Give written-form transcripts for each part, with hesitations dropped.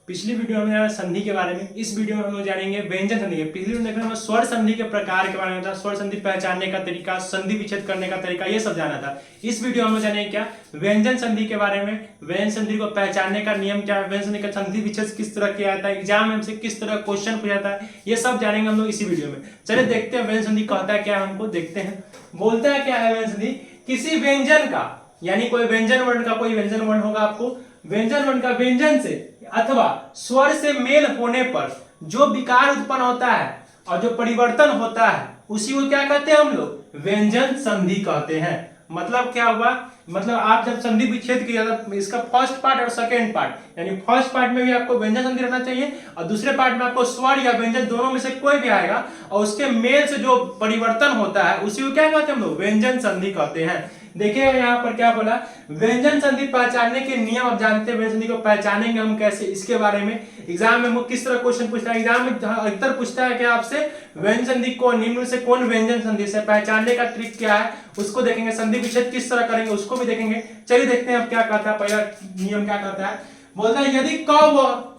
पिछली वीडियो में जाना संधि के बारे में, इस वीडियो में हम लोग जानेंगे व्यंजन संधि के। पिछली वीडियो देखने में स्वर संधि के प्रकार के बारे में था, स्वर संधि पहचानने का तरीका, संधि विच्छेद करने का तरीका, ये सब जाना था। इस वीडियो में हम लोग जानेंगे क्या व्यंजन संधि के बारे में, व्यंजन संधि को पहचानने का नियम क्या है, व्यंजन संधि का संधि विच्छेद किस तरह किया जाता है, एग्जाम में हमसे किस तरह क्वेश्चन पूछा जाता है, ये सब जानेंगे हम लोग इसी वीडियो में। चलिए देखते हैं व्यंजन संधि कहता है क्या है, हमको देखते हैं। बोलता है क्या है व्यंजन संधि, किसी व्यंजन का यानी कोई व्यंजन वर्ण का कोई व्यंजन वर्ण होगा, आपको व्यंजन वर्ण का व्यंजन से अथवा स्वर से मेल होने पर जो विकार उत्पन्न होता है और जो परिवर्तन होता है उसी को क्या कहते हैं हम लोग, व्यंजन संधि कहते हैं। मतलब क्या हुआ, मतलब आप जब संधि विच्छेद किया था, इसका फर्स्ट पार्ट और सेकेंड पार्ट, यानी फर्स्ट पार्ट में भी आपको व्यंजन संधि रहना चाहिए और दूसरे पार्ट में आपको स्वर या व्यंजन दोनों में से कोई भी आएगा और उसके मेल से जो परिवर्तन होता है उसी को क्या कहते हैं हम लोग, व्यंजन संधि कहते हैं। देखिए यहाँ पर क्या बोला, व्यंजन संधि पहचानने के नियम। अब जानते हैं व्यंजन संधि को पहचानेंगे हम कैसे, इसके बारे में एग्जाम में वो किस तरह क्वेश्चन पूछता है। एग्जाम में अधिकतर पूछता है कि आपसे व्यंजन संधि को निम्न से कौन व्यंजन संधि से पहचानने का ट्रिक क्या है, उसको देखेंगे। संधि विच्छेद किस तरह करेंगे उसको भी देखेंगे। चलिए देखते हैं अब क्या कहता है। पहला नियम क्या कहता है, बोलता है यदि क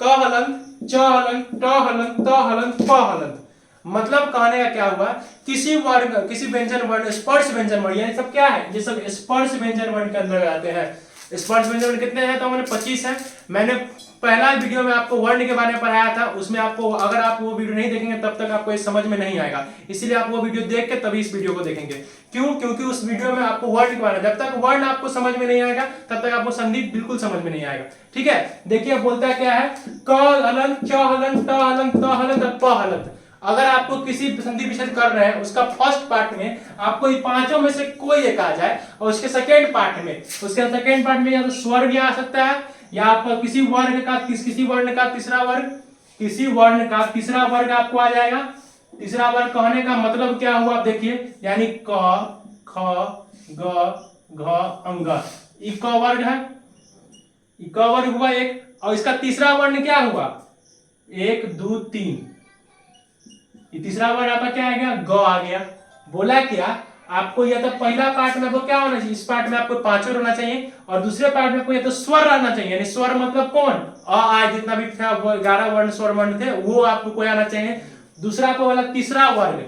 हलंत च हलंत ट हलंत त हलंत प हलंत, मतलब कहने का क्या हुआ, किसी वर्ण किसी व्यंजन वर्ण स्पर्श व्यंजन वर्ण, ये सब क्या है, ये सब स्पर्श व्यंजन वर्ण के अंदर आते हैं। स्पर्श व्यंजन वर्ण कितने हैं, तो मैंने 25 है। मैंने पहला वीडियो में आपको वर्ण के बारे में पढ़ाया था, उसमें आपको अगर आप वो वीडियो नहीं देखेंगे तब तक आपको ये समझ में नहीं आएगा, इसीलिए आप वो वीडियो देख के तभी इस वीडियो को देखेंगे। क्यों, क्योंकि उस वीडियो में आपको वर्ण के बारे में, जब तक वर्ण आपको समझ में नहीं आएगा तब तक आपको संधि बिल्कुल समझ में नहीं आएगा। ठीक है, देखिए बोलता है क्या है, क हलंत च हलंत ट हलंत त हलंत और प हलंत। अगर आपको किसी संधि विच्छेद कर रहे हैं, उसका फर्स्ट पार्ट में आपको ये पांचों में से कोई एक आ जाए और उसके सेकेंड पार्ट में या तो स्वर भी आ सकता है या आपको किसी वर्ण का तीसरा वर्ग आपको आ जाएगा। तीसरा वर्ग कहने का मतलब क्या हुआ आप देखिए, यानी क ख ग घ अंग, ये क वर्ग है, ये क वर्ग हुआ एक, और इसका तीसरा वर्ण क्या हुआ, 1 2 3, ये तीसरा वर्ड आपका क्या आ गया, ग आ गया। बोला क्या आपको, या तो पहला पार्ट में आपको क्या होना चाहिए, इस पार्ट में आपको पांचों रहना चाहिए और दूसरे पार्ट में आपको या तो स्वर रहना चाहिए, यानी स्वर मतलब कौन, अ आ जितना भी था 11 वर्ण स्वर वर्ण थे वो आपको कोई आना चाहिए। दूसरा आपको वाला तीसरा वर्ग,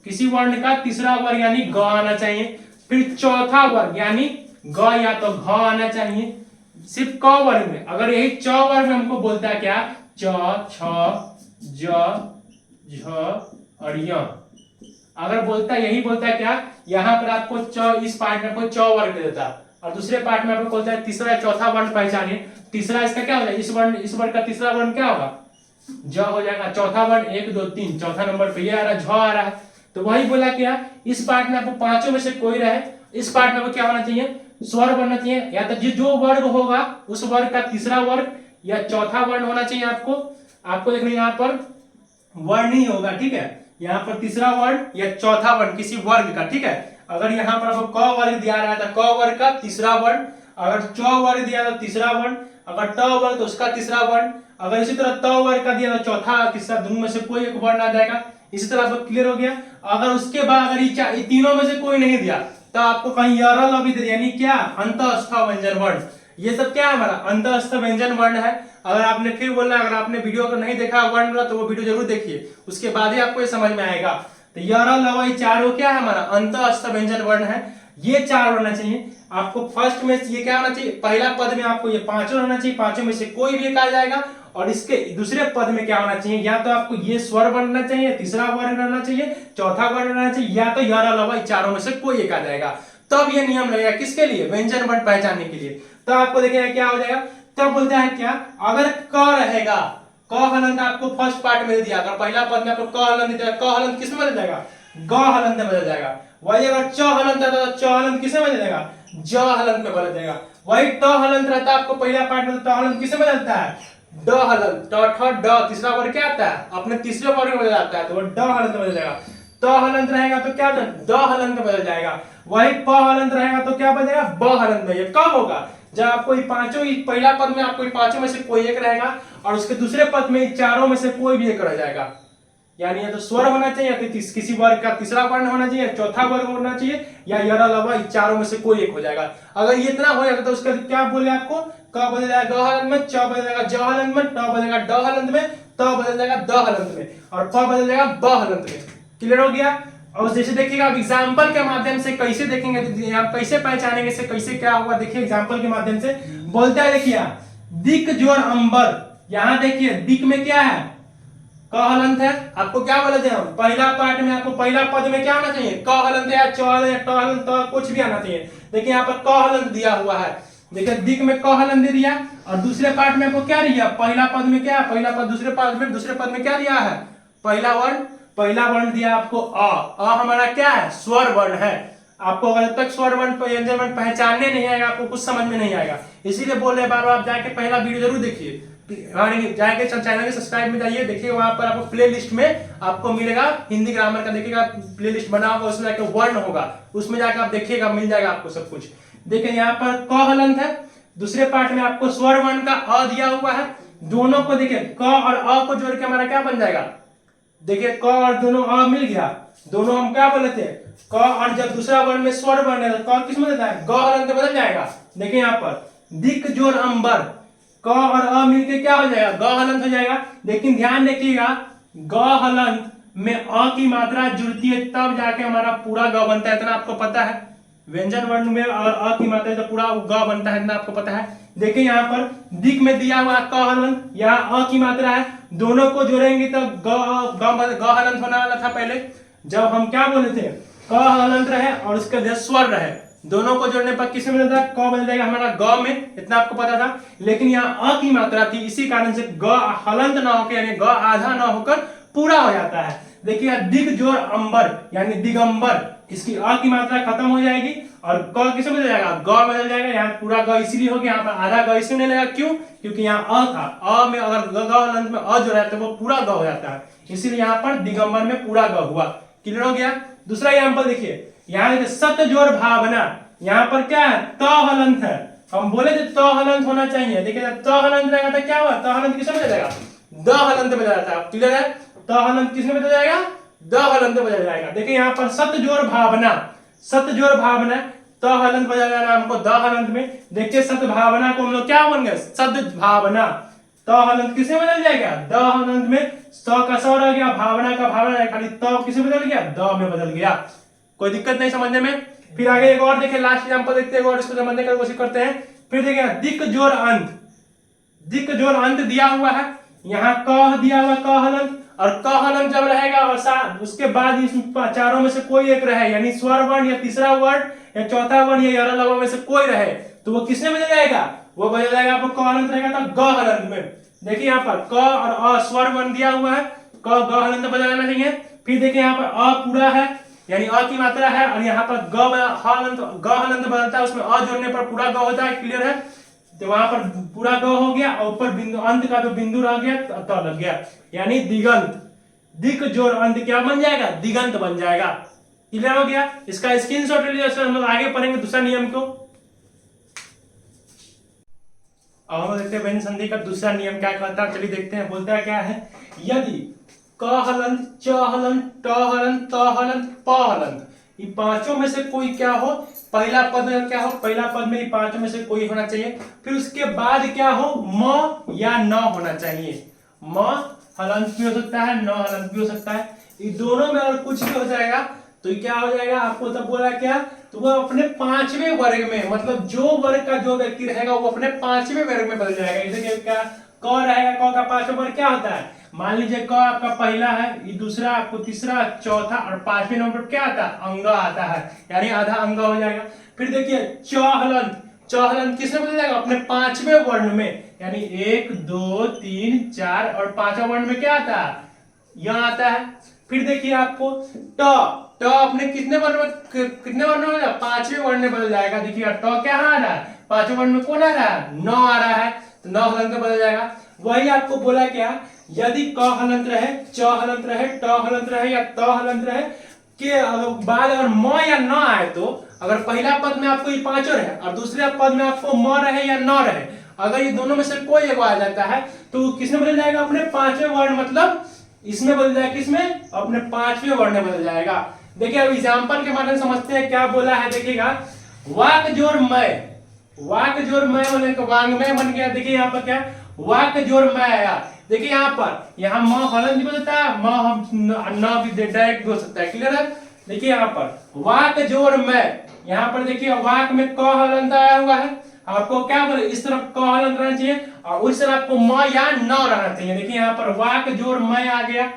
किसी वर्ण का तीसरा वर्ग यानी ग आना चाहिए। फिर चौथा वर्ग यानी ग या तो घ आना चाहिए। सिर्फ क वर्ग में, अगर यही च वर्ग में हमको बोलता है क्या, च छ ज झ और य, अगर बोलता यही बोलता है क्या, यहाँ पर आपको च, इस पार्ट में आपको च वर्ग दे देता और दूसरे पार्ट में आपको बोलता है तीसरा या चौथा वर्ण पहचानिए। तीसरा इसका क्या हो जाएगा, इस वर्ण का तीसरा वर्ण क्या होगा, ज हो जाएगा। चौथा वर्ण 1 2 3, चौथा नंबर पे ये आ रहा है, झ आ रहा है। तो वही बोला क्या, इस पार्ट में आपको पांचों में से कोई रहे, इस पार्ट में आपको क्या होना चाहिए, स्वर बनना चाहिए, या तो जो वर्ग होगा उस वर्ग का तीसरा वर्ग या चौथा वर्ण होना चाहिए। आपको देखना यहाँ पर वर्ण ही होगा, ठीक है, यहाँ पर तीसरा वर्ण या चौथा वर्ण किसी वर्ग का। ठीक है, अगर यहाँ पर आपको क वर्ग दिया रहा था, क वर्ग का तीसरा वर्ण, अगर च वर्ग दिया तो तीसरा वर्ण, अगर ट वर्ग तो उसका तीसरा वर्ण, अगर इसी तरह त वर्ग का दिया तो चौथा तीसरा, दोनों में से कोई एक वर्ण आ जाएगा। इसी तरह आपको क्लियर हो गया। अगर उसके बाद अगर ये तीनों में से कोई नहीं दिया तो आपको कहीं यरल भी दे, यानी क्या, अंतःस्थ व्यंजन वर्ण। ये सब क्या है, हमारा अंतःस्थ व्यंजन वर्ण है। अगर आपने फिर बोलना, अगर आपने वीडियो को नहीं देखा वर्ण तो वो वीडियो जरूर देखिए, उसके बाद ही आपको ये समझ में आएगा। तो यरल लव ये चारों क्या है, हमारा अंतःस्थ व्यंजन वर्ण है। ये चार होना चाहिए आपको। फर्स्ट में ये क्या होना चाहिए, पहला पद में आपको ये पांचों रहना चाहिए, पांचों में से कोई भी एक आ जाएगा। और इसके दूसरे पद में क्या होना चाहिए, या तो आपको ये स्वर बनना चाहिए, तीसरा वर्ण रहना चाहिए, चौथा वर्ण रहना चाहिए, या तो यरल लव चारों में से कोई एक आ जाएगा। तब ये नियम लगेगा किसके लिए, व्यंजन वर्ण पहचानने के लिए। तो आपको देखिए क्या हो जाएगा, तब बोलते हैं क्या, अगर क रहेगा, क हलंत आपको फर्स्ट पार्ट में दिया, अगर पहला पद में आपको क हलंत दिया, क हलंत किसमें बदल जाएगा, ग हलंत में बदल जाएगा। वही अगर च हलंत रहता तो च हलंत किसमें बदल जाएगा, ज हलंत में बदल जाएगा। वही ट हलंत रहता आपको पहला पार्ट में, तो ट हलंत किसमें बदलता है, ड हलंत, ट ठ ड, तीसरा वर्ग क्या आता है, अपने तीसरे वर्ग में बदल जाता है, तो वो ड हलंत में बदल जाएगा। त हलंत रहेगा तो क्या, द हलंत में बदल जाएगा। वही प हलंत रहेगा तो क्या बदल जाएगा, ब हलंत में। ये कब होगा, जब आपको पांचों, पहला पद में आपको पांचों में से कोई एक रहेगा और उसके दूसरे पद में चारों में से कोई भी एक रह जाएगा। यानी या तो स्वर होना चाहिए या किसी वर्ग का तीसरा वर्ण होना चाहिए, चौथा वर्ग होना चाहिए, या यरा लवा, चारों में से कोई एक हो जाएगा। अगर ये इतना हो जाएगा तो उसका क्या बोले आपको, क बदल जाएगा ग हलंत में, च बदल जाएगा ज हलंत में, ट बदल जाएगा ड हलंत में, त बदल जाएगा द हलंत में, और फ बदल जाएगा ब हलंत में। क्लियर हो गया। और जैसे देखिएगा आप एग्जाम्पल के माध्यम से कैसे देखेंगे, आप कैसे पहचानेंगे से कैसे क्या हुआ, देखिए एग्जाम्पल के माध्यम से बोलता है। देखिए दिक जोर अंबर, यहाँ देखिए दिक में क्या है, क हलंत है। आपको क्या बोले थे हम पहला पार्ट में, आपको पहला पद में क्या आना चाहिए, क हलंत या च हलंत या ट हलंत, त कुछ भी आना चाहिए। देखिए यहाँ पर क हलंत दिया हुआ है, देखिए दिक में क हलंत दे दिया, और दूसरे पार्ट में आपको क्या दिया, पहला पद में क्या, पहला पद दूसरे पद में क्या दिया है, पहला वर्ण दिया आपको अ हमारा क्या है, स्वर वर्ण है। आपको अगर तक स्वर वर्ण व्यंजन वर्ण पहचानने नहीं आएगा, आपको कुछ समझ में नहीं आएगा। इसीलिए बोल रहे बार बार आप जाके पहला वीडियो जरूर देखिए, जाके चैनल के सब्सक्राइब में जाइए, देखिए वहां पर आपको प्ले लिस्ट में आपको मिलेगा हिंदी ग्रामर का, देखिएगा प्ले लिस्ट बना होगा, उसमें जाके वर्ण होगा, उसमें जाकर आप देखिएगा, मिल जाएगा आपको सब कुछ। देखिए यहाँ पर क हलंत है, दूसरे पार्ट में आपको स्वर वर्ण का अ दिया हुआ है। दोनों को देखिए क और अ को जोड़ के हमारा क्या बन जाएगा, देखिए क और दोनों अ मिल गया, दोनों हम क्या बोले थे क, और जब दूसरा वर्ण में स्वर वर्ण है तो किस में देता है, ग हलंत में बदल जाएगा। देखिए यहाँ पर दिक जोर अंबर, क और अ मिलके क्या हो जाएगा, ग हलंत हो जाएगा। लेकिन ध्यान रखिएगा ग हलंत में अ की मात्रा जुड़ती है तब जाके हमारा पूरा ग बनता है, इतना आपको पता है। व्यंजन वर्ण में अ की मात्रा तो पूरा ग बनता है, इतना आपको पता है। देखिए यहाँ पर दिक में दिया हुआ क हलंत, यहाँ अ की मात्रा है, दोनों को जोड़ेंगे तो ग हलंत होने वाला था पहले, जब हम क्या बोले थे क हलंत रहे और उसका स्वर रहे, दोनों को जोड़ने पर किसमें बदल जाएगा, क बदल जाएगा हमारा ग में, इतना आपको पता था। लेकिन यहाँ अ की मात्रा थी, इसी कारण से ग हलंत ना होकर यानी ग आधा ना होकर पूरा हो जाता है। देखिए दिग जोर अंबर यानी दिगंबर, इसकी अ की मात्रा खत्म हो जाएगी और क किसे बदल जाएगा, ग बदल जाएगा। यहाँ पूरा ग इसीलिए हो गया, यहाँ पर आधा ग इसलिए नहीं लगा, क्यों, क्योंकि यहाँ अ था, अ में अगर ग हलंत में अ जो रहता है वो पूरा ग हो जाता है, इसीलिए यहाँ पर दिगंबर में पूरा ग हुआ। क्लियर हो गया। दूसरा एग्जांपल देखिए, यहाँ देखिए सत जोर भावना, यहाँ पर क्या है, त हलंत है, हम बोले थे त हलंत होना चाहिए। देखिए त हलंत रहेगा तो क्या हुआ, त हलंत किसमें बदल जाएगा, द हलंत में बदल जाता है। क्लियर है, त हलंत किसमें बदल जाएगा, द हलंत में बदल जाएगा। देखिए यहाँ पर सत जोर भावना, सत जोर भावना, त हलंत बदल जाना हमको द हलंत में। देखिए सत भावना को हम लोग क्या बन गए, सद भावना, त हलंत किसमें बदल जाएगा, द हलंत में। स का स रह गया, भावना का भावना है, खाली त किसे बदल गया, द में बदल गया। कोई दिक्कत नहीं समझने में। फिर आगे एक और देखिए, लास्ट एग्जांपल देखते हैं और इसको समझने की कोशिश करते हैं। फिर देखिए दिक जोर अंत, दिक जोर अंत दिया हुआ है, यहाँ क दिया हुआ क हलंत, और क हलंत जब रहेगा और उसके बाद इस चारों में से कोई एक रहे, यानी स्वर वर्ण या तीसरा वर्ण या चौथा वर्ण या यरा लवा में से कोई रहे, तो वो किसमें बदल जाएगा, वो बदल जाएगा आपको क हलंत रहेगा तो ग हलंत में। देखिए यहाँ पर क और अ स्वर वर्ण दिया हुआ है, क ग हलंत बदल जाना चाहिए। फिर देखिए यहाँ पर अ पूरा है यानी अ की मात्रा है, और यहाँ पर ग हलंत बदलता है, उसमें अ जोड़ने पर पूरा ग होता है। क्लियर है, तो वहां पर पूरा ग हो गया और ऊपर बिंदु अंत का जो बिंदु रह गया तो लग गया, यानी दिगंत। दिक जोर अंत क्या बन जाएगा, दिगंत बन जाएगा। क्लियर हो गया। इसका स्क्रीनशॉट ले लीजिए, हम लोग आगे पढ़ेंगे दूसरा नियम को। अब हम देखते हैं व्यंजन संधि का दूसरा नियम क्या कहता है, चलिए देखते हैं। बोलता है क्या है, यदि क हलंत, च हलंत, ट हलंत, त हलंत, प हलंत, ये पांचों में से कोई क्या हो, पहला पद में क्या हो, पहला पद में ये पांचों में से कोई होना चाहिए। फिर उसके बाद क्या हो, म या न होना चाहिए। म हलंत भी हो सकता है, न हलंत भी हो सकता है। ये दोनों में अगर कुछ भी हो जाएगा तो ये क्या हो जाएगा, आपको तब बोला क्या, तो वो अपने पांचवें वर्ग में, मतलब जो वर्ग का जो व्यक्ति रहेगा वो अपने पांचवें वर्ग में बदल जाएगा। जैसे क्या क रहेगा, क का पांचवा वर्ग क्या होता है, मान लीजिए क आपका पहला है, ये दूसरा, आपको तीसरा, चौथा और पांचवें नंबर पर क्या आता है, अंग आता है, यानी आधा अंग हो जाएगा। फिर देखिए चहलंत, चहलंत किसमें बदल जाएगा, अपने पांचवें वर्ण में, यानी 1 2 3 4 और पांचवा वर्ण में क्या आता है, यहाँ आता है। फिर देखिए आपको ट, ट अपने कितने वर्ण में, कितने वर्ण में, पांचवें वर्ण में बदल जाएगा। देखिए ट क्या आ रहा है, पांचवें वर्ण में कौन आ रहा है, न आ रहा है, तो न हलंत में बदल जाएगा। वही आपको बोला क्या, यदि क हलंत रहे, च हलंत रहे, ट हलंत रहे या त हलंत रहे के बाद अगर म या न आए, तो अगर पहला पद में आपको ये पांचों रहे और दूसरे पद में आपको म रहे या न रहे, अगर ये दोनों में से कोई एक आ जाता है तो किसमें बदल जाएगा, अपने पांचवें वर्ण, मतलब इसमें बदल जाएगा, किसमें? अपने पांचवें वर्ण में बदल जाएगा। देखिए अब एग्जाम्पल के माध्यम समझते हैं क्या बोला है। देखिएगा वाक जोड़ मैं, वाक जोड़ मैं बने तो वांग्मय बन गया। देखिए यहाँ पर क्या वाक जोड़ मैं आया। देखिए यहाँ पर यहाँ म हलन नहीं बदलता है, म हम न भी डायरेक्ट हो सकता है। क्लियर है? देखिए यहाँ पर वाक जोड़ मैं, यहाँ पर देखिए वाक में क हलंत आया हुआ है। आपको क्या बोले, इस तरफ क हलंत रहना चाहिए और उस तरफ आपको म या न रहना चाहिए। देखिए यहाँ पर वाक जोड़ मैं आ गया,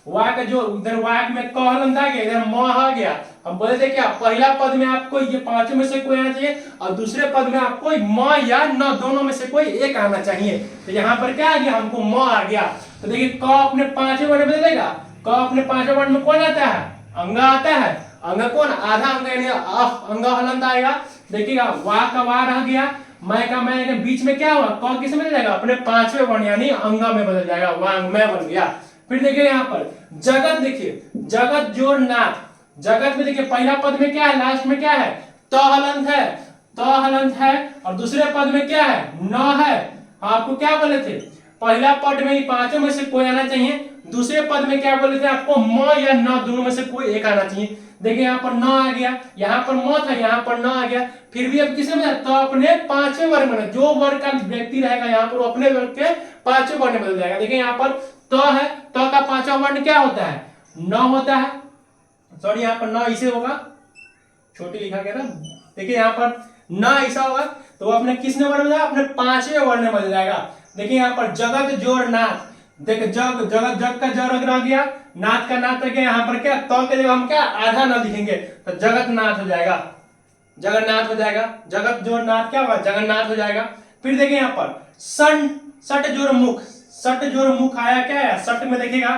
वाक जो इधर वाक में क हलंत आ गया, इधर म आ गया। हम बोले थे क्या पहला पद में आपको ये पांचों में से कोई आना चाहिए और दूसरे पद में आपको म या न दोनों में से कोई एक आना चाहिए। तो यहाँ पर क्या आ गया, हमको म आ गया। तो देखिए क अपने पांचवें वर्ण में बदलेगा, क अपने पांचवें वर्ण में कौन आता है? अंगा आता है। अंग कौन? आधा अंग यानी अंग हलंत आएगा। देखिएगा वा का वा रह गया, मैं का मैं, बीच में क्या हुआ? क किस में बदल जाएगा? अपने पांचवें वर्ण यानी अंगा में बदल जाएगा, वांग्मय बन गया। फिर देखिए यहाँ पर जगत, देखिए जगत जोड़ नाथ, जगत में देखिए पहला पद में क्या है? लास्ट में क्या है? त हलंत है, त हलंत है और दूसरे पद में क्या है? न है। आपको क्या बोले थे? पहला पद में ही पांचों में से कोई आना चाहिए, दूसरे पद में क्या बोले थे आपको? म या न दोनों में से कोई एक आना चाहिए। देखिए यहाँ पर न आ गया, यहाँ पर म था, यहाँ पर न आ गया। फिर भी अब किसमें है? तो अपने पांचवें वर्ण में, जो वर्ग का व्यक्ति रहेगा यहाँ पर वो अपने वर्ग के पांचवें वर्ण में बदल जाएगा। देखिए यहाँ पर त है, त का पांचवा वर्ण क्या होता है? न होता है। सॉरी यहाँ पर न इसे होगा, छोटी लिखा गया ना। देखिए यहाँ पर न ऐसा होगा तो वो अपने किसने वर्ण में? अपने पांचवें वर्ण में बदल जाएगा। देखिए यहाँ पर जगत जोड़ नाथ, देखिए जग जगत जग का जग रह गया, नाथ का नाथ रह गया। यहाँ पर क्या तो के जगह हम क्या आधा न लिखेंगे तो जगत नाथ हो जाएगा, जगन्नाथ हो जाएगा। जगत जोड़ नाथ क्या होगा? जगन्नाथ हो जाएगा। फिर देखिए यहाँ पर सन सट जोड़ मुख, सट जोड़ मुख आया क्या है? सट में देखिएगा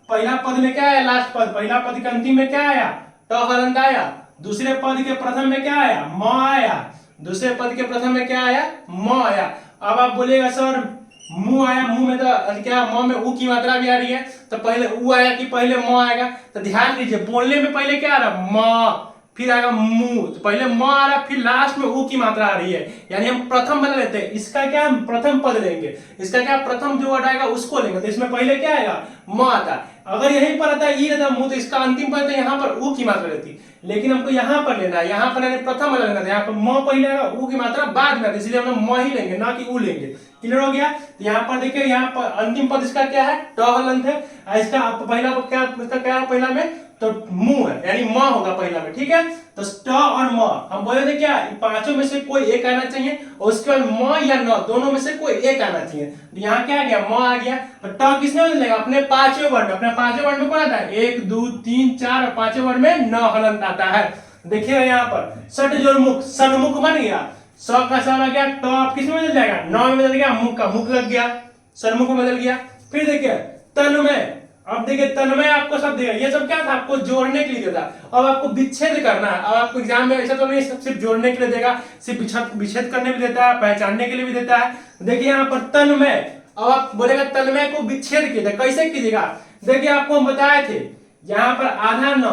पहला पद में क्या है? लास्ट पद, पहला पद के अंतिम में क्या आया? ट हलंत आया। दूसरे पद के प्रथम में क्या आया? म आया। दूसरे पद के प्रथम में क्या आया? म आया। अब आप बोलिएगा सर मुंह आया, मुंह में तो क्या म में ऊ की मात्रा भी आ रही है, तो पहले ऊ आया कि पहले म आएगा? तो ध्यान दीजिए बोलने में पहले क्या आ रहा है? म, फिर आएगा मुंह, तो पहले म आ रहा है फिर लास्ट में ऊ की मात्रा आ रही है, यानी हम प्रथम बदल लेते हैं। इसका क्या हम प्रथम पद लेंगे, इसका क्या प्रथम जो वर्ड आएगा उसको लेंगे। तो इसमें पहले क्या आएगा? म आता है। अगर यहीं पर आता है ई रहता मुंह तो इसका अंतिम पद यहाँ पर ऊ की मात्रा रहती, लेकिन हमको यहाँ पर लेना है, यहाँ पर प्रथम अलग लेना है, यहाँ पर म पहले आएगा ऊ की मात्रा बाद में, इसलिए हम म ही लेंगे ना कि ऊ लेंगे। क्लियर हो गया? तो यहाँ पर देखिए यहाँ पर अंतिम पद इसका क्या है? ट हलंत है। इसका पहला पद क्या, इसका क्या है पहला में? तो मुंह है यानी म होगा पहला में। ठीक है? तो ट और म हम बोले थे क्या पांचों में से कोई एक आना चाहिए और उसके बाद म या न दोनों में से कोई एक आना चाहिए। यहाँ क्या आ गया? म आ गया। तो ट किसने बदलेगा? अपने पांचवें वर्ण, अपने पांचवें वर्ण में कौन आता है? 1 2 3 4 और पांचवें वर्ण में न हलंत आता है। देखिएगा यहाँ पर सट जोड़ मुख, सन्मुख बन गया, स का स लग गया, ट आप किसमें बदल जाएगा? न में बदल गया, मुख का मुख लग गया, सन्मुख में बदल गया। फिर देखिए तन्मय, अब देखिए तन्मय आपको सब देगा, ये सब क्या था? आपको जोड़ने के लिए देता। अब आपको विच्छेद करना है। अब आपको एग्जाम में ऐसा तो नहीं सिर्फ जोड़ने के लिए देगा, सिर्फ विच्छेद करने भी देता है, पहचानने के लिए भी देता है। देखिए यहाँ पर तन्मय, अब आप बोलेगा तन्मय को विच्छेद कीजिए, कैसे कीजिएगा? देखिए आपको हम बताए थे यहाँ पर आधा न,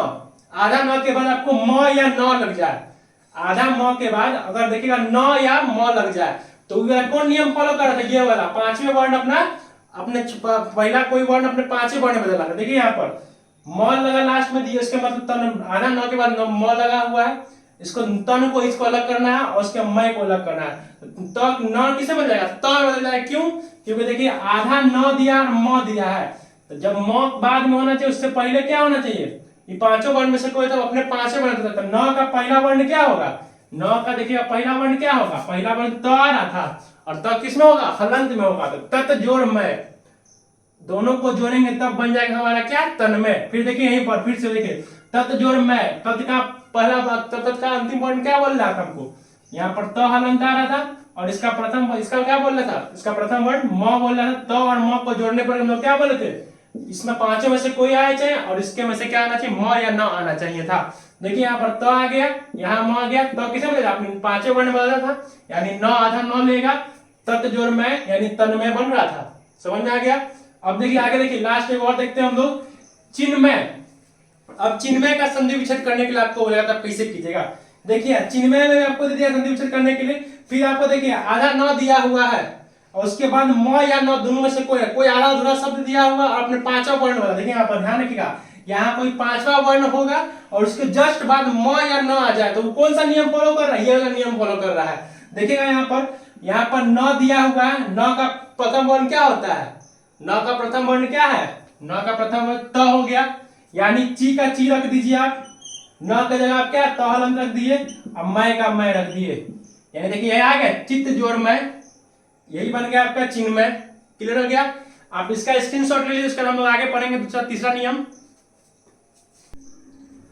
आधा न के बाद आपको म या न लग जाए, आधा म के बाद अगर देखिएगा न या म लग जाए तो कौन नियम फॉलो कर रहा था? ये वाला पांचवें वर्ण अपना, अपने पहला कोई वर्ण अपने पांचवें वर्ण में बदला। देखिए यहाँ पर म लगा लास्ट में दिया, इसके मतलब तन, आधा न के बाद म लगा हुआ है, इसको तन को इसको अलग करना है और उसके मय को अलग करना है। तो न किसे बदल जाएगा? त बदल जाएगा। क्यों? क्योंकि देखिए आधा न दिया और म दिया है, तो जब म बाद में होना चाहिए उससे पहले क्या होना चाहिए? ये पांचों वर्ण में से कोई तो अपने पांचवें वर्ण देता। न का पहला वर्ण क्या होगा? न का देखिए पहला वर्ण क्या होगा? पहला वर्ण त आ रहा था और त किसमें होगा? हलंत में होगा। तो तत जोड़ मय, दोनों को जोड़ेंगे तब बन जाएगा हमारा क्या? तन्मय। फिर देखिए यहीं पर फिर से देखिए तत जोड़ मय, तत का पहला तत का अंतिम वर्ण क्या बोल रहा था हमको? यहाँ पर त हलंत आ रहा था और इसका प्रथम, इसका क्या बोल रहा था? इसका प्रथम वर्ण म बोल रहा था। त और म को जोड़ने पर हम लोग क्या बोले थे? इसमें पांचों में से कोई आना चाहिए और इसके में से क्या आना चाहिए? म या न आना चाहिए था। देखिए यहाँ पर त आ गया, यहाँ म आ गया, तो किसे बदला? आपने पांचवें वर्ण बदला था, यानी न आधा न लेगा, तत जोड़ मय यानी तन्मय बन रहा था। समझ में आ गया? अब देखिए आगे, देखिए लास्ट में और देखते हैं हम लोग चिन्मय। अब चिन्मय का संधि विच्छेद करने के लिए आपको बोला था कैसे कीजिएगा। देखिए चिन्मय में आपको दे दिया संधि विच्छेद करने के लिए, फिर आपको देखिए आधा न दिया हुआ है और उसके बाद म या न दोनों में से कोई आधा अधूरा शब्द दिया होगा और अपने पांचवा वर्ण वाला, देखिए यहाँ पर ध्यान रखिएगा, यहाँ कोई पांचवा वर्ण होगा और उसके जस्ट बाद म या न आ जाए तो वो कौन सा नियम फॉलो कर रहा है, ये वाला नियम फॉलो कर रहा है। देखिएगा यहाँ पर न दिया हुआ है, न का प्रथम वर्ण क्या होता है, न का प्रथम वर्ण क्या है, न का प्रथम वर्ण त हो गया, यानी ची का ची रख दीजिए आप, न का जगह आप क्या त हलंत रख दिए, अब मैं का मैं रख दिए, यानी देखिए यह आ गया चित्त जोड़ मैं, यही बन गया आपका चिन्ह में। क्लियर हो गया। आप इसका स्क्रीनशॉट ले लीजिए, उसका हम लोग आगे पढ़ेंगे दूसरा तीसरा नियम।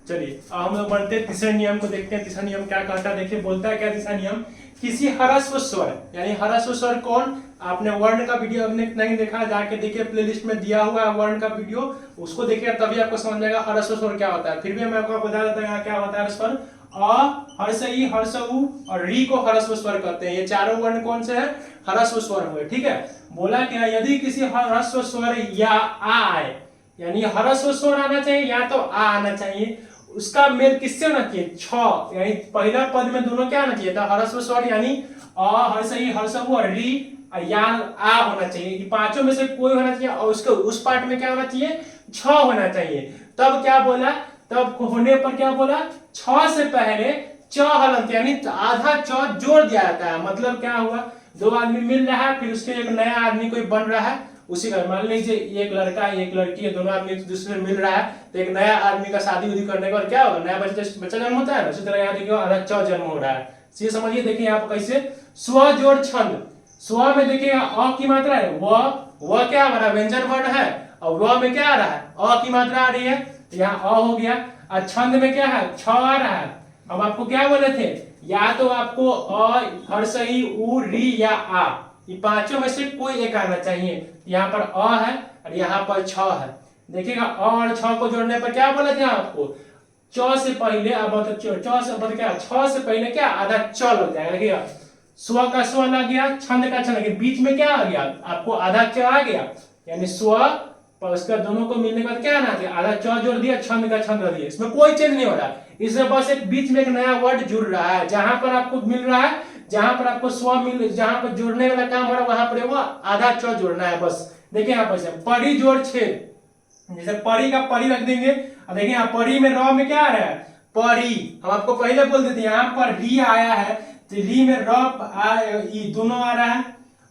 चलिए अब हम लोग बढ़ते हैं तीसरे नियम को, देखते हैं तीसरा नियम क्या कहता है। देखिए बोलता है क्या तीसरा नियम, किसी ह्रस्व स्वर, यानी ह्रस्व स्वर कौन, आपने वर्ण का वीडियो अपने नहीं देखा, जाके देखिए प्लेलिस्ट में दिया हुआ है वर्ण का वीडियो, उसको देखिए तभी आपको समझ जाएगा ह्रस्व स्वर क्या होता है। फिर भी मैं आपको बता देता हूँ यहाँ क्या होता है स्वर, अ, हर्ष ई, हर्ष उ और री को ह्रस्व स्वर कहते हैं। ये चारों वर्ण कौन से हैं, ह्रस्व स्वर हुए। ठीक है, बोला क्या, यदि किसी ह्रस्व स्वर या आ आए, यानी ह्रस्व स्वर आना चाहिए या तो आ आना चाहिए, उसका मेल किससे होना चाहिए, छ, यानी पहला पद में दोनों क्या आना चाहिए था, ह्रस्व स्वर, यानी अ, हर्ष ई, हर्ष उ और री या आ होना चाहिए। ये पांचों में से कोई होना चाहिए और उसके उस पार्ट में क्या होना चाहिए, छ होना चाहिए। तब क्या बोला, तब होने पर क्या बोला, छ से पहले च हलंत, यानी आधा च जोड़ दिया जाता है। मतलब क्या हुआ, दो आदमी मिल रहा है, फिर उसके एक नया आदमी कोई बन रहा है, उसी का मान लीजिए एक लड़का एक लड़की है, दोनों आदमी एक दूसरे से मिल रहा है, तो एक नया आदमी का शादी उदी करने के बाद क्या होगा, नया बच्चा जन्म होता है ना, उसी तरह यहाँ देखिए आधा च जन्म हो रहा है। ये समझिए, देखिए यहाँ पर कैसे स्व जोड़ छंद, स्व में देखिए अ की मात्रा है, व क्या हमारा व्यंजन वर्ण है, और व में क्या आ रहा है, अ की मात्रा आ रही है, यहाँ अ हो गया, और छंद में क्या है, छ आ रहा है। अब आपको क्या बोले थे, या तो आपको अ, हर्ष ई, उ, री या आ, ये पांचों में से कोई एक आना चाहिए। यहाँ पर अ है और यहाँ पर छ है। देखिएगा अ और छ को जोड़ने पर क्या बोले थे आपको, च से पहले, अब च से मतलब क्या, छ से पहले क्या आधा च लग जाएगा। देखिएगा स्व का स्व लग गया, छंद का छंद, बीच में क्या आ गया, आपको आधा च आ गया, यानी स्व पर उसका दोनों को मिलने के बाद क्या आना चाहिए, आधा च जोड़ दिया, छंद का छंद रख दिया, इसमें कोई चेंज नहीं हो रहा, इसमें बस एक बीच में एक नया वर्ड जुड़ रहा है। जहां पर आपको मिल रहा है, जहां पर आपको स्व मिल, जहां पर जोड़ने वाला काम हो रहा है, वहां पर वो आधा च जोड़ना है बस। देखिए यहाँ पर परी जोड़ छेद, जैसे परी का परी रख देंगे, और देखिए यहाँ परी में र में क्या आ रहा है, परी, हम आपको पहले बोल देते हैं, यहाँ पर री आया है तो री में र ई दोनों आ रहा है।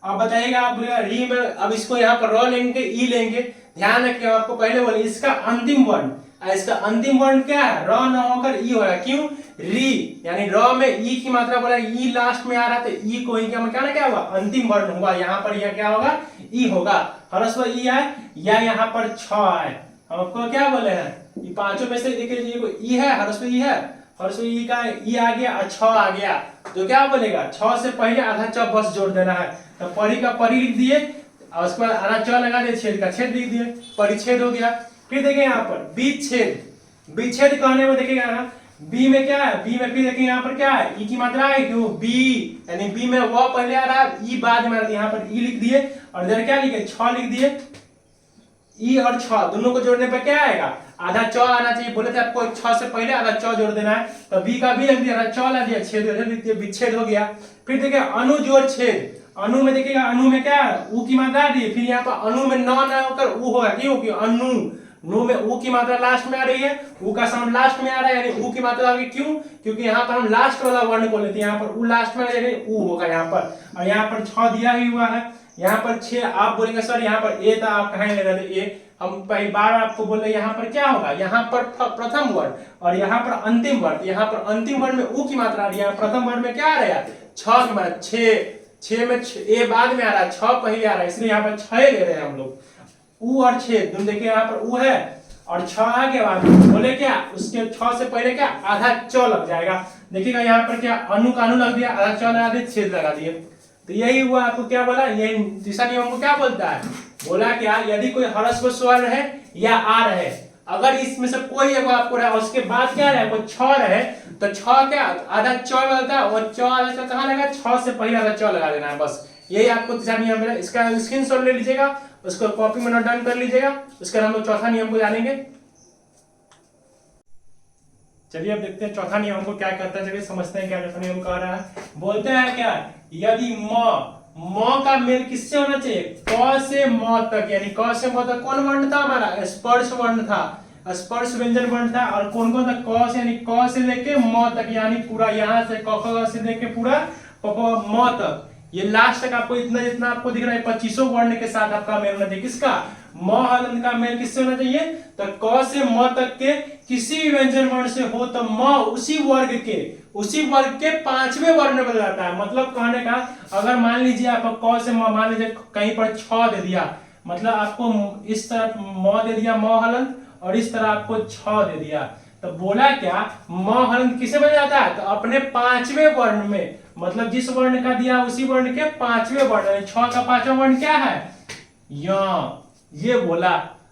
अब बताइएगा आप री में, अब इसको यहाँ पर र लेंगे ई लेंगे, ध्यान रखिए आपको पहले बोले इसका अंतिम वर्ण, इसका अंतिम वर्ण क्या है, र न होकर ई हो रहा है, क्यों, री, यानी र में ई की मात्रा बोला, ई लास्ट में आ रहा है तो ई को ही क्या हुआ, अंतिम वर्ण हुआ, यहाँ पर यह क्या होगा, ई होगा, ह्रस्व ई आए या यहाँ पर छ आए। हम आपको क्या बोले हैं, ये पांचों में से देखिए ई है, ह्रस्व ई है, ह्रस्व ई का ई आ गया और छ आ गया, तो क्या बोलेगा, छ से पहले आधा च बस जोड़ देना है, तो परी का परी लिख दिए और उसके बाद आधा च लगा दिए, छेद का छेद लिख दिए, परिच्छेद हो गया। फिर देखिए यहाँ पर विच्छेद, विच्छेद कहने में देखिएगा ना, बी में क्या है, बी में फिर देखिए यहाँ पर क्या है, ई की मात्रा है, क्यों, बी, यानी बी में वो पहले आ रहा है, ई बाद में आ रहा है, यहाँ पर ई लिख दिए और इधर क्या लिखे, छ लिख दिए, ई और छ दोनों को जोड़ने पर क्या आएगा, आधा च आना चाहिए, बोले थे आपको छ से पहले आधा च जोड़ देना है, तो बी का बी लिख दिया, आधा च ला दिया, छेद लिख दिया, विच्छेद हो गया। फिर देखिए अनु जोड़ छेद, अनु में देखिएगा, अनु में क्या है, उ की मात्रा दी, फिर यहाँ पर अनु में न होकर उ होगा, क्यों, कि अनु, नु में उ की मात्रा लास्ट में आ रही है, उ का साउंड लास्ट में आ रहा है, यानी उ की मात्रा आ गई, क्यों, क्योंकि यहाँ पर हम लास्ट वाला वर्ण को लेते हैं, यहाँ पर उ लास्ट में यानी उ होगा यहाँ पर, और यहाँ पर छ दिया ही हुआ है, यहाँ पर 6 आप बोलेंगे सर यहाँ पर ए था, आप कहाँ ले रहे थे ए, हम पहली बार आपको बोल रहे यहाँ पर क्या होगा, यहाँ पर प्रथम वर्ण और यहाँ पर अंतिम वर्ण, यहाँ पर अंतिम वर्ण में उ की मात्रा आ रही है, प्रथम वर्ण में क्या आ रहा है, छ की मात्रा, 6 में ए बाद में आ रहा है, 6 पहले आ रहा है, इसलिए यहाँ पर 6 ले रहे हैं हम लोग, उ और 6 तुम देखिए यहाँ पर उ है और 6 आगे बाद बोले क्या, उसके 6 से पहले क्या आधा च लग जाएगा। देखिएगा यहाँ पर क्या अनु का अनु लग दिया, आधा च लगा दिए, छेद लगा दिए, तो यही हुआ। आपको क्या बोला, यही तीसरा नियम को क्या बोलता है, बोला क्या, यदि कोई ह्रस्व स्वर है या आ रहे, अगर इसमें से कोई एक आपको रहा उसके बाद क्या रहे, वो छ रहे, तो छ क्या आधा च लगता है, और च आधा च कहाँ लगा, छ से पहले आधा च लगा देना है, बस यही आपको तीसरा नियम है। इसका स्क्रीनशॉट ले लीजिएगा, उसको कॉपी में नोट डाउन कर लीजिएगा, उसके बाद हम लोग चौथा नियम को जानेंगे। चलिए अब देखते हैं चौथा नियम को क्या कहता है, चलिए समझते हैं क्या चौथा नियम कह रहा है। बोलते हैं क्या, यदि म म का मेल किससे होना चाहिए? क से म तक, यानी क से म तक कौन वर्ण था हमारा? स्पर्श वर्ण था, स्पर्श व्यंजन वर्ण था। और कौन कौन था? क से, यानी क से लेके म तक, यानी पूरा यहाँ से क ख से लेके पूरा प प म तक, ये लास्ट तक आपको इतना जितना आपको दिख रहा है 25 वर्ण के साथ आपका मेल होना चाहिए। किसका? म हलन का मेल किससे होना चाहिए? तो क से म तक के किसी भी व्यंजन वर्ण से हो तो म उसी वर्ग के पांचवें वर्ण में बदल जाता है। मतलब कहने का, अगर मान लीजिए आप क से म, मान लीजिए कहीं पर छ दे दिया, मतलब आपको इस तरफ म दे दिया म हलन, और इस तरह आपको छ दे दिया, तो बोला क्या? म हलन किसे बन जाता है? तो अपने पांचवें वर्ण में, मतलब जिस वर्ण का दिया उसी वर्ण के पांचवें वर्ण। छ का पांचवा वर्ण क्या है? य। ये बोला।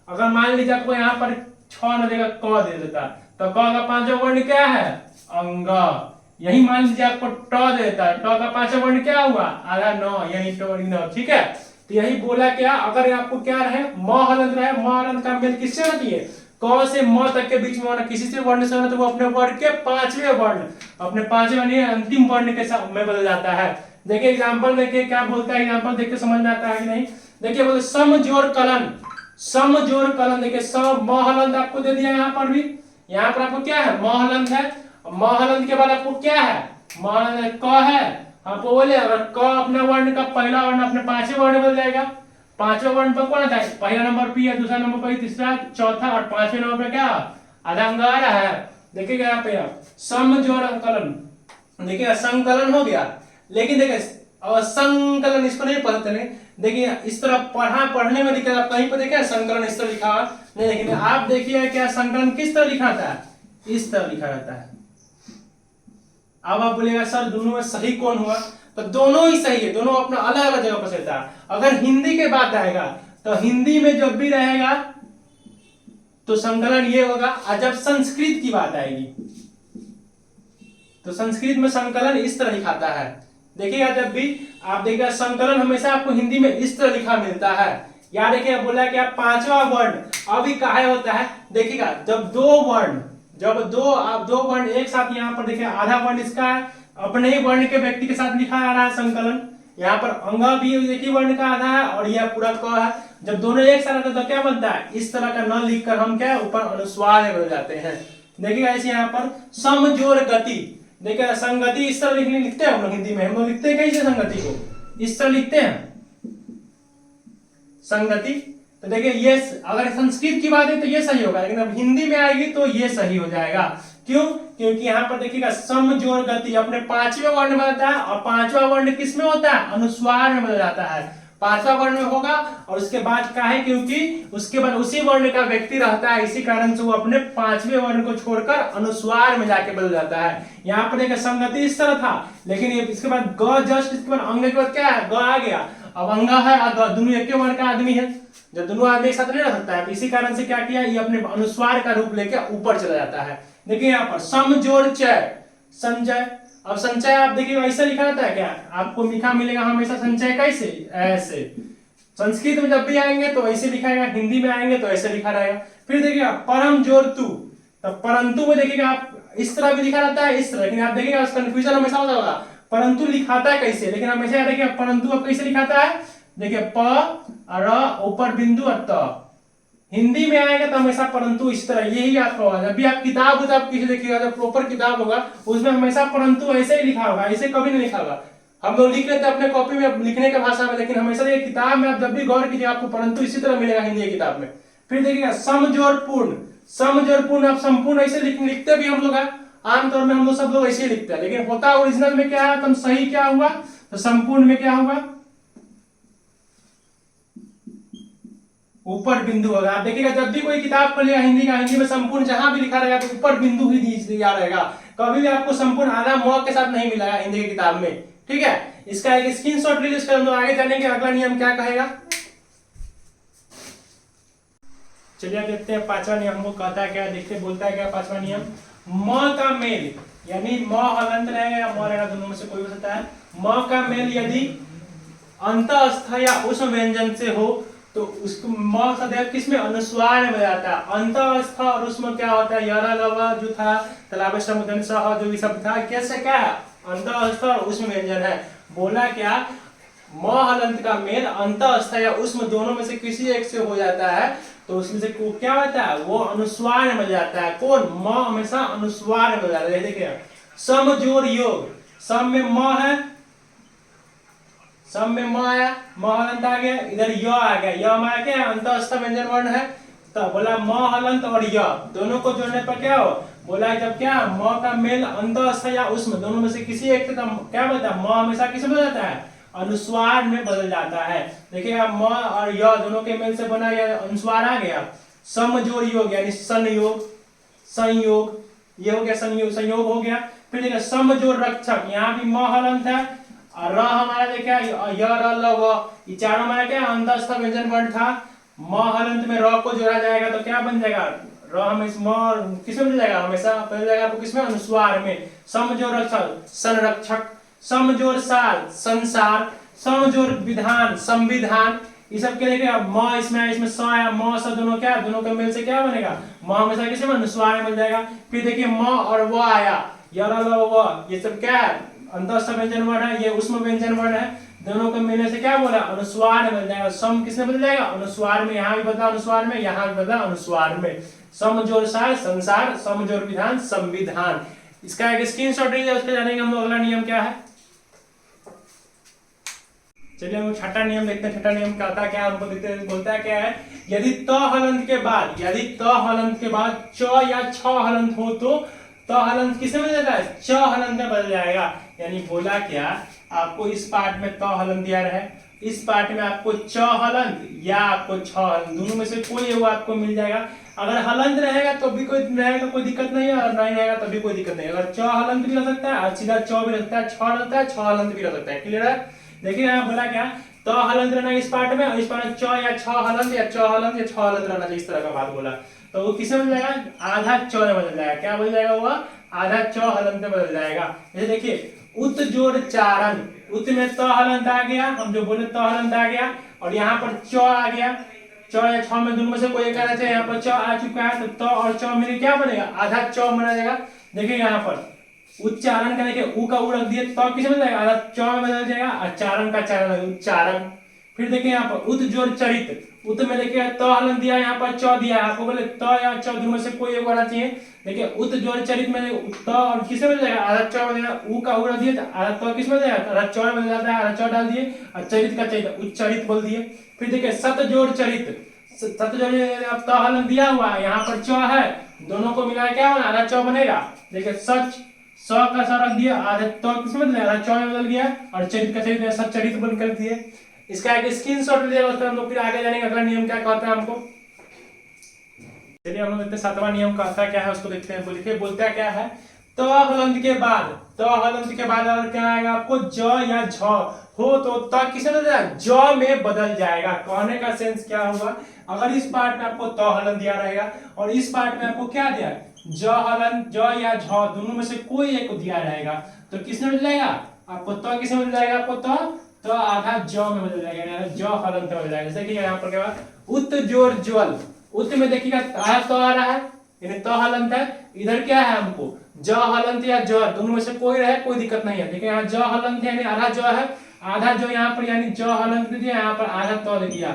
अगर मान लीजिए आपको यहाँ पर छ न देगा, क दे देता, तो क का पांचवा वर्ण क्या है? अंग। यही मान लीजिए आपको ट दे देता है, ट का पांचवा वर्ण क्या हुआ? आधा न, यानी टोरिनो। ठीक है, तो यही बोला क्या? अगर आपको क्या रहे? म हलंत रहे, म हलंत का मेल किससे होना चाहिए? क से म तक के बीच में होना, किसी से वर्ण से होना, तो वो अपने वर्ण के पांचवें वर्ण, अपने पांचवें यानी अंतिम वर्ण के साथ में बदल जाता है। देखिए एग्जांपल देखिए क्या बोलता है, एग्जांपल देख के समझ में आता है कि नहीं? देखिए बोले सम जोड़ कलन, सम जोड़ कलन। देखिए सम म हलंत आपको दे दिया, यहाँ पर भी, यहाँ पर आपको क्या है? म हलंत है। म हलंत के बाद आपको क्या है? म हलंत क है। आपको बोले अगर क अपने वर्ण का पहला वर्ण अपने पांचवें वर्ण में बदल जाएगा। पांचवें वर्ण पर कौन आता है? पहला नंबर पी है, दूसरा नंबर पर तीसरा, चौथा, और पांचवें नंबर पे क्या? आधा अंग आ रहा है। देखिएगा यहाँ पे सम जोड़ कलन, देखिए संकलन हो गया। लेकिन देखिए असंकलन इसको नहीं पढ़ते नहीं। देखिए इस तरह पढ़ने में लिखा, आप कहीं पर देखे संकलन इस तरह लिखा नहीं, लेकिन आप देखिए क्या संकलन किस तरह लिखा था? इस तरह लिखा रहता है। अब आप बोलेगा सर दोनों में सही कौन हुआ? तो दोनों ही सही है, दोनों अपना अलग अलग जगह पर सही था। अगर हिंदी के बात आएगा तो हिंदी में जब भी रहेगा तो संकलन ये होगा, और जब संस्कृत की बात आएगी तो संस्कृत में संकलन इस तरह लिखाता है। देखिएगा जब भी आप देखिएगा संकलन हमेशा आपको हिंदी में इस तरह लिखा मिलता है। या देखिए बोला कि आप पांचवा वर्ण अभी काहे होता है? देखिएगा जब दो वर्ण एक साथ, यहाँ पर देखिए आधा वर्ण इसका है, अपने ही वर्ण के व्यक्ति के साथ लिखा जा रहा है संकलन। यहाँ पर अंग भी एक ही वर्ण का आधा है, और यह पूरा क है। जब दोनों एक साथ आता है तो क्या बनता है? इस तरह का न लिखकर हम क्या ऊपर अनुस्वार में बदल जाते हैं। देखिएगा ऐसे यहाँ पर समजोड़ गति, देखिए संगति इस तरह लिखते हैं हम लोग हिंदी में। हम लोग लिखते हैं कैसे संगति को? इस तरह लिखते हैं संगति। तो देखिए ये अगर संस्कृत की बात है तो ये सही होगा, लेकिन अब हिंदी में आएगी तो ये सही हो जाएगा। क्यों? क्योंकि यहाँ पर देखिएगा सम जोड़ गति अपने पांचवें वर्ण में होता है, और पांचवा वर्ण किस में होता है? अनुस्वार में बदल जाता है। पांचवा वर्ण में होगा, और उसके बाद क्या है? क्योंकि उसके बाद उसी वर्ण का व्यक्ति रहता है, इसी कारण से वो अपने पांचवें वर्ण को छोड़कर अनुस्वार में जाके बदल जाता है। यहाँ पर देखिए संगति इस तरह था, लेकिन इसके बाद ग जस्ट, इसके बाद अंग के बाद क्या है? ग आ गया। अब अंगा है और दोनों एक वर्ण का आदमी है, जब दोनों आदमी एक साथ नहीं रह सकता है, इसी कारण से क्या किया? ये अपने अनुस्वार का रूप लेके ऊपर चला जाता है। देखिए यहाँ पर सम जोड़ चय संचय। अब संचय आप देखिए ऐसा लिखा रहता है क्या? आपको लिखा मिलेगा हमेशा संचय कैसे? ऐसे। संस्कृत में जब भी आएंगे तो ऐसे लिखाएगा, हिंदी में आएंगे तो ऐसे लिखा रहेगा। फिर देखिएगा परम जोड़ तू, तो परंतु में देखिएगा आप इस तरह भी लिखा रहता है, इस तरह, लेकिन आप देखिएगा कंफ्यूजन हमेशा होता होगा परंतु लिखाता है कैसे, लेकिन हमेशा देखिए परंतु अब कैसे लिखाता है? देखिए प र ऊपर बिंदु और त। हिंदी में आएगा तो हमेशा परंतु इस तरह, यही आपका होगा। जब भी आप किताब किसी देखिएगा, जब प्रॉपर किताब होगा उसमें हमेशा परंतु ऐसे ही लिखा होगा, ऐसे कभी नहीं लिखा होगा। हम लोग लिख लेते हैं अपने कॉपी में लिखने के भाषा में, लेकिन हमेशा ये किताब में आप जब भी गौर कीजिए आपको परंतु इसी तरह मिलेगा हिंदी की किताब में। फिर देखिएगा समजोड़ पूर्ण, समजोड़ पूर्ण आप संपूर्ण ऐसे लिखते भी हम लोग हैं, आमतौर में हम लोग सब लोग ऐसे ही लिखते हैं, लेकिन होता ओरिजिनल में क्या है? तो सही क्या हुआ? तो संपूर्ण में क्या होगा? ऊपर बिंदु होगा। आप देखिएगा जब भी कोई किताब पढ़ेगा हिंदी का, हिंदी में संपूर्ण जहां भी लिखा रहेगा तो ऊपर बिंदु ही दिया रहेगा। कभी भी आपको संपूर्ण आधा म के साथ नहीं मिलेगा हिंदी की किताब में। ठीक है, इसका एक स्क्रीनशॉट ले लीजिए, हम लोग आगे जानेंगे अगला नियम क्या कहेगा। चलिए देखते हैं पांचवा नियम हमको कहता है क्या, देखते बोलता है क्या पांचवा नियम। म का मेल, यानी म हलंत रहेगा या म रहेगा, दोनों में से कोई हो सकता है। म का मेल यदि अंतःस्थ या उष्म व्यंजन से हो तो उसको म सदैव किसमें? अनुस्वार में जाता है। अंतःस्थ और उष्म क्या होता है? यरा लवा जो था, तालाब समुद्र सह जो भी सब था, कैसे क्या है? अंतःस्थ और उष्म व्यंजन है। बोला क्या? म हलंत का मेल अंतःस्थ या उष्म दोनों में से किसी एक से हो जाता है तो उसमें से क्या होता है, वो अनुस्वार में जाता है। कौन? म हमेशा अनुस्वार में जाता है। देखिए सम जोड़ योग, सम में म है, सम में म आया, म हलंत आ गया, इधर य आ गया, य में आ गया अंतःस्थ व्यंजन वर्ण है, तो बोला म हलंत और य दोनों को जोड़ने पर क्या हो, बोला जब क्या म का मेल अंतःस्थ या उष्म दोनों में से किसी एक से क्या बता, म हमेशा किस में जाता है, अनुस्वार में बदल जाता है। देखिएगा म और य दोनों के मेल से बना गया अनुस्वार आ गया। सम जोड़ योग यानी संयोग, संयोग ये हो गया, संयोग संयोग हो गया। फिर देखिए सम जोड़ रक्षक, यहाँ भी म हलंत है और र हमारा देखा य र ल व, ये चारों हमारा क्या अंतःस्थ व्यंजन वर्ण था। म हलंत में र को जोड़ा जाएगा तो क्या बन जाएगा, र हमेशा म किसमें बदल जाएगा, हमेशा बदल जाएगा आपको किसमें, अनुस्वार में। सम जोड़ रक्षक संरक्षक, सम जोड़ सार संसार, सम जोड़ विधान संविधान, ये सब के देखिए म इसमें स आया, म स दोनों क्या, दोनों के मेल से क्या बनेगा, म हमेशा किसी में अनुस्वार में बन जाएगा। फिर देखिए म और व आया, य र ल व, ये सब क्या है अंतःस्थ व्यंजन वर्ण है, ये उष्म व्यंजन वर्ण है, दोनों के मिलने से क्या बोला, अनुस्वार में बन जाएगा। सम किसमें बदल जाएगा, अनुस्वार में, यहाँ भी बदला अनुस्वार में, यहाँ भी बदला अनुस्वार में। सम जोड़ सार संसार, सम जोड़ विधान संविधान। इसका एक स्क्रीनशॉट लीजिए, उसके जानेंगे हम लोग अगला नियम क्या है। चलिए हम छठा नियम देखते हैं। छठा नियम क्या होता है, क्या हमको देखते हैं, बोलता है क्या है, यदि त हलंत के बाद, यदि त हलंत के बाद च या छ हलंत हो तो त हलंत किसमें बदल जाता है, च हलंत में बदल जाएगा। यानी बोला क्या, आपको इस पार्ट में त हलंत दिया है, इस पार्ट में आपको च हलंत या आपको छ हलंत, दोनों में से कोई एक आपको मिल जाएगा। अगर हलंत रहेगा तो भी कोई रहेगा, कोई दिक्कत नहीं है, और नहीं रहेगा तभी कोई दिक्कत नहीं है। अगर च हलंत भी रह सकता है और सीधा च भी रह सकता है, छ रहता है, छ हलंत भी रह सकता है। क्लियर है। देखिए यहाँ बोला क्या, तो हलंत रहना इस पार्ट में और इस पार्ट में च या छ हलंत या च हलंत या छ हलंत रहना चाहिए, इस तरह का बात बोला। तो वो किसमें बदल जाएगा, आधा च में बदल जाएगा। क्या बदल जाएगा, वो आधा च हलंत में बदल जाएगा। जैसे देखिए उत जोड़ चारण, उत में त हलंत आ गया, हम जो बोले त हलंत आ गया, और यहाँ पर च आ गया, च या छ में दोनों में से कोई एक आना चाहिए। यहाँ पर च आ चुका है तो त और च मिले क्या बनेगा, आधा च बना जाएगा। देखिए यहाँ पर उच्चारण का देखिए उ का उ रख दिए तो किस में बदल जाएगा, आधा च में बदल जाएगा, आचरण का चारण उच्चारण। फिर देखिए यहाँ पर उत जोड़ चरित, उत में देखिए त हलन दिया, यहाँ पर च दिया है, आपको बोले त या च दोनों में से कोई एक होना चाहिए। देखिए उत जोड़ चरित में त और किस में बदल जाएगा, आधा च बदल जाएगा, उ का उ रख दिए आधा त किस में बदल जाएगा, आधा च में बदल जाता है, आधा च डाल दिए और चरित का चरित उच्चरित बोल दिए। फिर देखिए सत जोड़ चरित, सत जोड़ त हलन दिया हुआ है, यहाँ पर च है, दोनों को मिला क्या होगा, आधा च बनेगा। देखिए सच, स का स रख दिया, आधा तो किस में बदल गया, आधा च में बदल गया, और चरित का चरित सच्चरित बन कर दिए। इसका एक स्क्रीनशॉट ले उसका हम लोग फिर आगे जानेंगे अगला नियम क्या कहता है हमको। चलिए हम लोग देखते हैं सातवां नियम कहता क्या है, उसको देखते हैं। देखिए बोलता क्या है, त हलंत के बाद, त हलंत के बाद अगर क्या आएगा आपको ज या झ हो तो त किसे बदल जाएगा, ज में बदल जाएगा। कहने का सेंस क्या हुआ, अगर इस पार्ट में आपको त हलंत दिया रहेगा और इस पार्ट में आपको क्या दिया, ज हलंत, ज या झ दोनों में से कोई एक दिया रहेगा तो किसमें बदल जाएगा आपको, त किसमें बदल जाएगा आपको, त आधा ज में बदल जाएगा, यानी ज हलंत में बदल जाएगा। जैसे कि यहाँ पर क्या हुआ, उत जोड़ ज्वल, उत में देखिएगा आया तो आ रहा है, यानी त हलंत है, इधर क्या है हमको ज हलंत या ज दोनों में से कोई रहे कोई दिक्कत नहीं है। देखिए यहाँ ज हलंत यानी आधा ज है, आधा जो यहाँ पर यानी ज हलंत दे दिया, यहाँ पर आधा त दे दिया।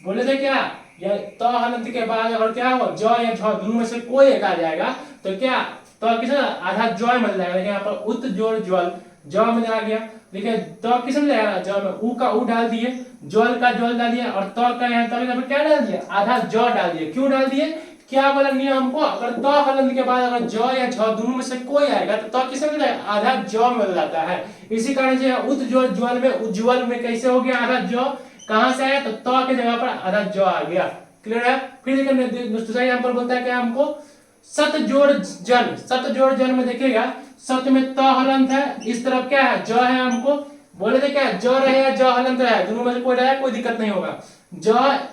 बोले थे क्या, या त हलंत के बाद अगर क्या हो ज या झ दोनों में से कोई एक आ जाएगा तो क्या त किस आधा ज में बदल जाएगा। देखिए यहाँ पर उत जोड़ ज्वल, ज में आ गया। देखिए त किस में जाएगा, ज में, उ का उ डाल दिए, ज्वल का ज्वल डाल दिया, और त का यहाँ त क्या डाल दिया, आधा ज डाल दिए। क्यों डाल दिए, क्या बोला नियम हमको, अगर त हलंत के बाद अगर ज या झ दोनों में से कोई आएगा तो त किसमें बदल जाएगा, आधा ज में बदल जाता है। इसी कारण से उत जोड़ ज्वल में उज्ज्वल में कैसे हो गया, आधा ज कहां से आया, तो त के जगह पर आधा ज आ गया। क्लियर है। फिर देखिए दूसरा एग्जांपल बोलता है क्या हमको, सत जोड़ जन, सत जोड़ जन में देखिएगा सत में त हलंत है, इस तरफ क्या है ज है, हमको बोले थे क्या ज रहे या ज हलंत रहे दोनों में से कोई रहे कोई दिक्कत नहीं होगा। ज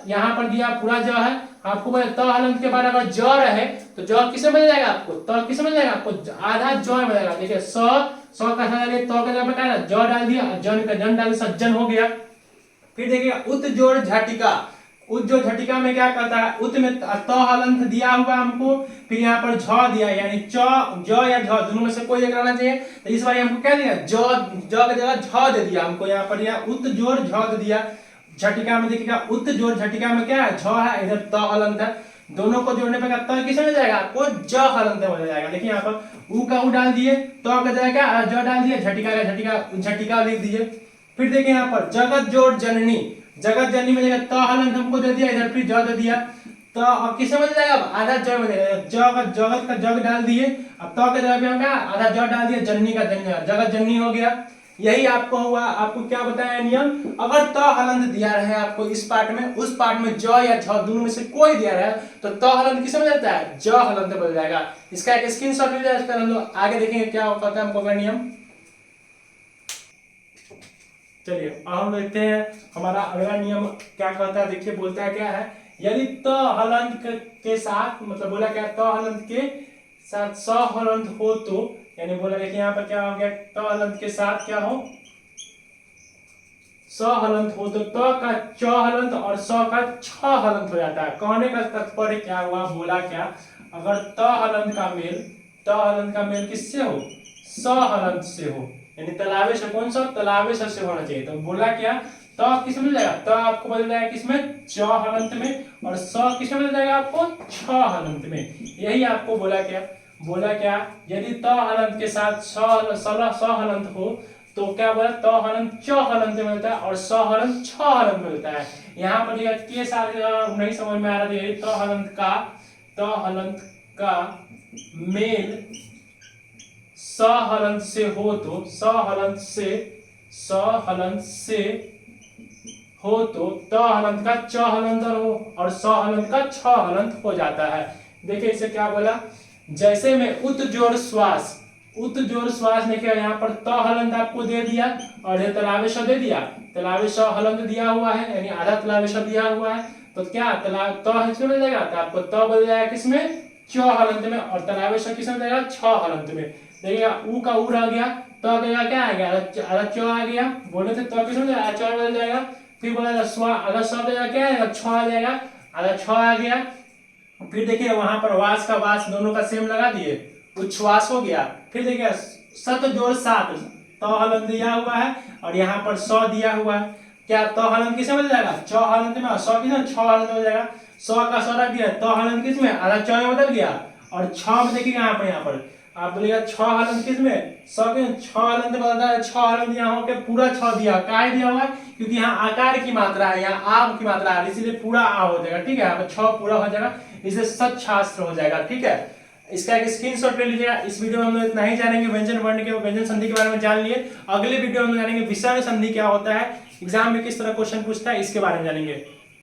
यहाँ पर दिया पूरा ज है, आपको बोले त हलंत के बाद अगर ज रहे तो ज किसमें बदल जाएगा आपको, त किसमें बदल जाएगा आपको, आधा ज में बदलेगा। देखिए स का डालिए, त का जगह पर ज डाल दिया, जन का जन डाल सज्जन हो गया। फिर देखिएगा उत जोड़ झटिका, उत जो झटिका में क्या करता है, उत में त हलंत दिया हुआ हमको, फिर यहाँ पर झ दिया, यानी च ज या झ दोनों में से कोई एक रहना चाहिए। तो इस बार हमको क्या दिया, ज की जगह झ दे दिया हमको, यहाँ पर यह उत जोड़ झ दे दिया। झटिका में देखिएगा उत जोड़ झटिका में क्या है, झ है, इधर त हलंत है, दोनों को जोड़ने पर त किसमें मिल जाएगा आपको, ज हलंत में हो जाएगा। देखिए यहाँ पर उ का उ डाल दिए, तो का जाएगा ज डाल दिए, झटिका का झटिका झटिका लिख दिए। फिर देखिए यहाँ पर जगत जोड़ जननी, जगत जननी में जगह त हलंत हमको दे दिया, इधर फिर ज दे दिया, तो अब किसमें बन जाएगा, अब आधा ज में जाएगा, जगत का जग डाल दिए, अब त के जगह पे हम क्या आधा ज डाल दिया, जननी का जननी, जगत जननी हो गया। यही आपको हुआ। आपको क्या बताया नियम, अगर त हलंत दिया रहे आपको इस पार्ट में, उस पार्ट में ज या झ दोनों में से कोई दिया रहे तो त हलंत किसमें जाता है, ज हलंत बन जाएगा। इसका एक स्क्रीनशॉट ले लीजिए, इसका हम लोग आगे देखेंगे क्या होता है हमको नियम। चलिए अब हम देखते हैं हमारा अगला नियम क्या कहता है। देखिए बोलता है क्या है, यदि त हलंत के साथ, मतलब बोला क्या, त हलंत के साथ स हलंत हो तो, यानी बोला देखिए यहाँ पर क्या हो गया, त हलंत के साथ क्या हो, स हलंत हो तो त का च हलंत और स का छ हलंत हो जाता है। कहने का तात्पर्य क्या हुआ, बोला क्या, अगर त हलंत का मेल किससे हो, स हलंत से हो, यानी तलावे से, कौन सा, तलावे से होना चाहिए। तो बोला क्या, त किस में मिल जाएगा, त आपको बदल जाएगा किसमें, च हलंत में, और स किस में मिल जाएगा आपको, छ हलंत में। यही आपको बोला क्या, यदि त हलंत के साथ स हलंत हो तो क्या बोला, त हलंत च हलंत में मिलता है और स हलंत छ हलंत में मिलता है। यहाँ पर देखिए के साथ नहीं समझ में आ रहा है, त हलंत का मेल स हलंत से हो तो, स हलंत से हो तो त हलंत का च हलंत हो और स हलंत का छ हलंत हो जाता है। देखिए इसे क्या बोला, जैसे में उत जोड़ श्वास देखिए यहाँ पर त हलंत आपको दे दिया और ये तलावेश दे दिया, तलावेश हलंत दिया हुआ है, यानी आधा तलावेश दिया हुआ है, तो क्या किसमें मिल जाएगा, तो आपको त बदल जाएगा किसमें, च हलंत में, और तलावेश किसमें जाएगा, छ हलंत में। देखिएगा उ का उ रह गया, त का क्या आ गया, आधा च आ गया, बोले थे त किसमें जाएगा, च बदल जाएगा। फिर बोला स्वा, आधा स क्या आएगा, छ आ जाएगा, आधा छ आ गया। फिर देखिए वहां पर वास का वास दोनों का सेम लगा दिए, उच्छ्वास हो गया। फिर देखिए सत जोड़ सात, त हलंत दिया हुआ है और यहाँ पर स दिया हुआ है, क्या त हलंत किसमें बदल जाएगा, च हलंत में, और स किसमें, छ हलंत में हो जाएगा। स का स रख दिया, त हलंत किसमें, आधा च में बदल गया, और छ में देखिए यहाँ पर आप बोलिएगा छ हलंत किसमें, स के छ हलंत बदलता है, छ हलंत यहाँ होकर पूरा छ दिया, काहे दिया हुआ है, क्योंकि यहाँ आकार की मात्रा है, यहाँ आम की मात्रा है, इसीलिए पूरा आ हो जाएगा। ठीक है, यहाँ पर छ पूरा हो जाएगा, इसे सच्छास्त्र हो जाएगा। ठीक है, इसका एक स्क्रीनशॉट ले लीजिएगा। इस वीडियो में हम लोग इतना ही जानेंगे, व्यंजन वर्ण के, व्यंजन संधि के बारे में जान लिए। अगले वीडियो में जानेंगे विषम संधि क्या होता है, एग्जाम में किस तरह क्वेश्चन पूछता है, इसके बारे में जानेंगे।